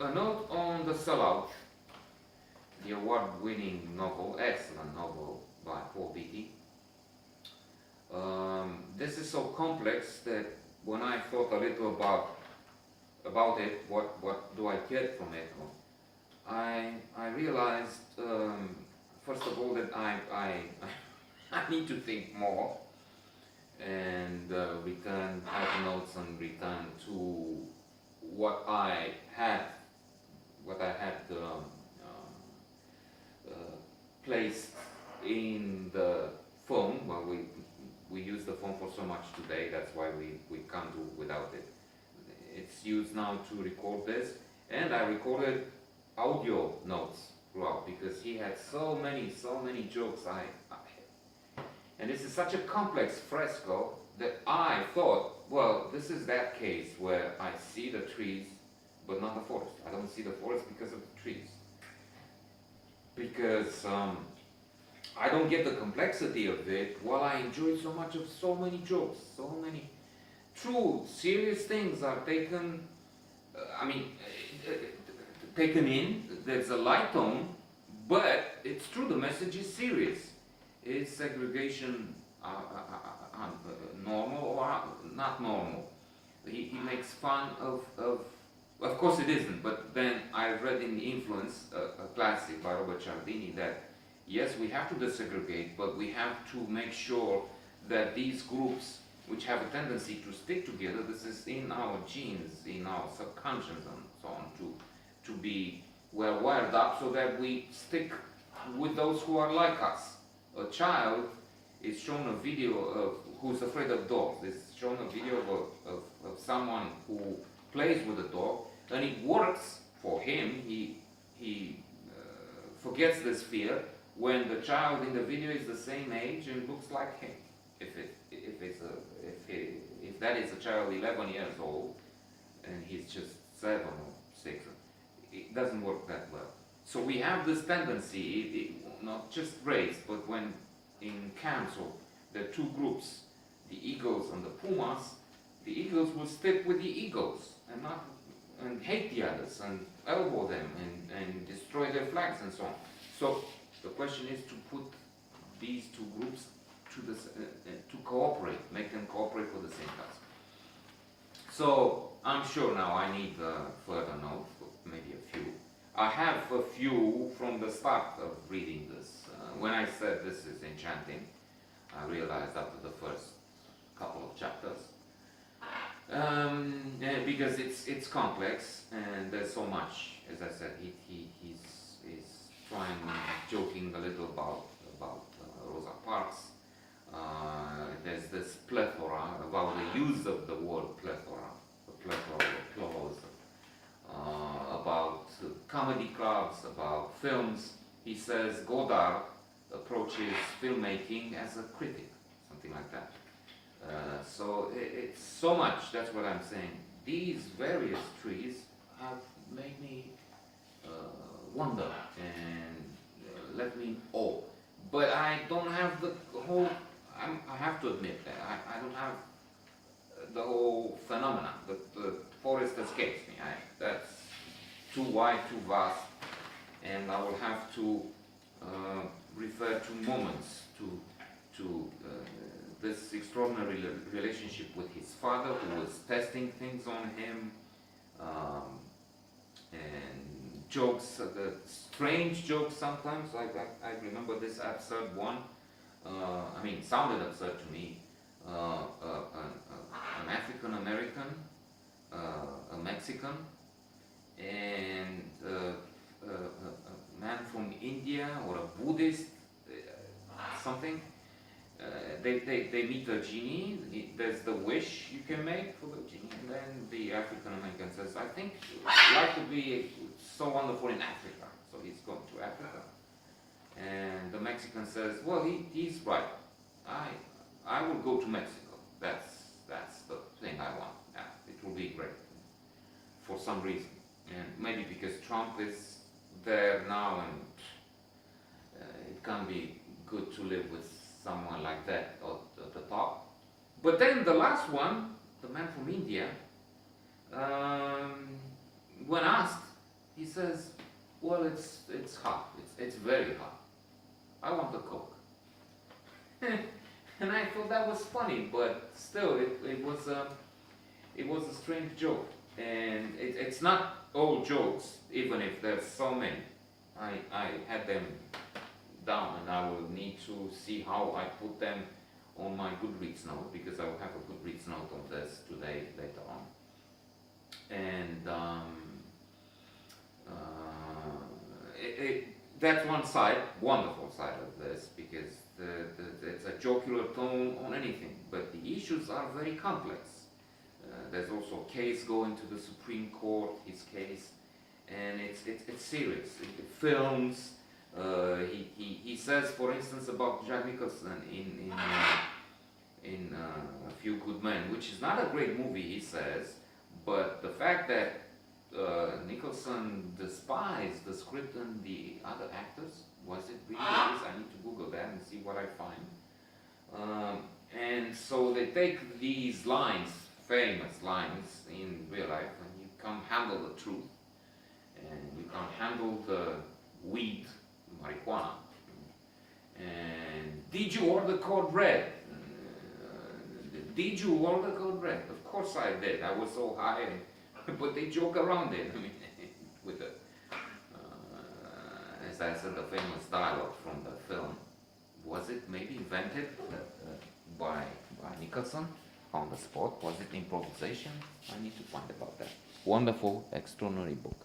a note on the Sellout, the award-winning novel, excellent novel by Paul Beatty. This is so complex that when I thought a little about it, what do I get from it, I realized first of all that I I need to think more and return, have notes and return to what I had placed in the phone. Well, we use the phone for so much today, that's why we can't do without it. It's used now to record this, and I recorded audio notes throughout because he had so many jokes and this is such a complex fresco that I thought, well, this is that case where I see the trees but not the forest. I don't see the forest because of the trees. Because I don't get the complexity of it, while I enjoy so much of so many jokes, so many true, serious things are taken, taken in. There's a light tone, but it's true, the message is serious. Is segregation normal or not normal? He makes fun of course it isn't, but then I read in Influence, a classic by Robert Cialdini, that yes, we have to desegregate, but we have to make sure that these groups, which have a tendency to stick together, this is in our genes, in our subconscious and so on, to be well wired up so that we stick with those who are like us. A child is shown a video of who's afraid of dogs. It's shown a video of someone who plays with a dog, and it works for him. He forgets this fear when the child in the video is the same age and looks like him. If that is a child 11 years old and he's just 7 or 6, it doesn't work that well. So we have this tendency, not just race, but when in camps or there are two groups, the eagles and the pumas, the eagles will stick with the eagles and hate the others and elbow them and destroy their flags and so on. So the question is to put these two groups to cooperate, make them cooperate for the same task. So I'm sure now I need further notes, maybe a few. I have a few from the start of reading this. When I said this is enchanting, I realized after the first couple of chapters, because it's complex and there's so much. As I said, he's trying, joking a little about Rosa Parks. There's this plethora about the use of the word plethora, the plethora of clothes, about comedy clubs, about films. He says Godard approaches filmmaking as a critic, something like that. So it's so much, that's what I'm saying. These various trees have made me wonder and left me in awe. But I don't have the whole, I have to admit that, I don't have the whole phenomenon. The forest escapes me. That's too wide, too vast, and I will have to refer to moments, to this extraordinary relationship with his father, who was testing things on him, and jokes, the strange jokes sometimes. I remember this absurd one. Sounded absurd to me. An African American, a Mexican, and a man from India or a Buddhist, something. They meet a genie. There's the wish you can make for the genie, and then the African American says, "I think life would be so wonderful in Africa." So he's going to Africa, and the Mexican says, "Well, he's right. I will go to Mexico. That's the thing I want. Yeah, it will be great for some reason, and maybe because Trump is there now, and it can be good to live with someone like that at the top." But then the last one, the man from India, when asked, He says, well, it's hot. It's very hot. I want a Coke. And I thought that was funny, but still, it was a strange joke. And it's not all jokes, even if there's so many. I had them down, and I will need to see how I put them on my Goodreads note, because I will have a Goodreads note on this today later on. And that's one side, wonderful side of this, because it's a jocular tone on anything, but the issues are very complex. There's also a case going to the Supreme Court, his case, and it's serious. It films. He says, for instance, about Jack Nicholson in A Few Good Men, which is not a great movie, he says, but the fact that Nicholson despised the script and the other actors, was it really this? I need to Google that and see what I find. And so they take these lines, famous lines in real life, and you can't handle the truth, and you can't handle the weed, marijuana. And did you order code red? Did you order code red? Of course I did. I was so high, but they joke around it. I mean, with the, as I said, the famous dialogue from the film. Was it maybe invented by Nicholson on the spot? Was it improvisation? I need to find about that. Wonderful, extraordinary book.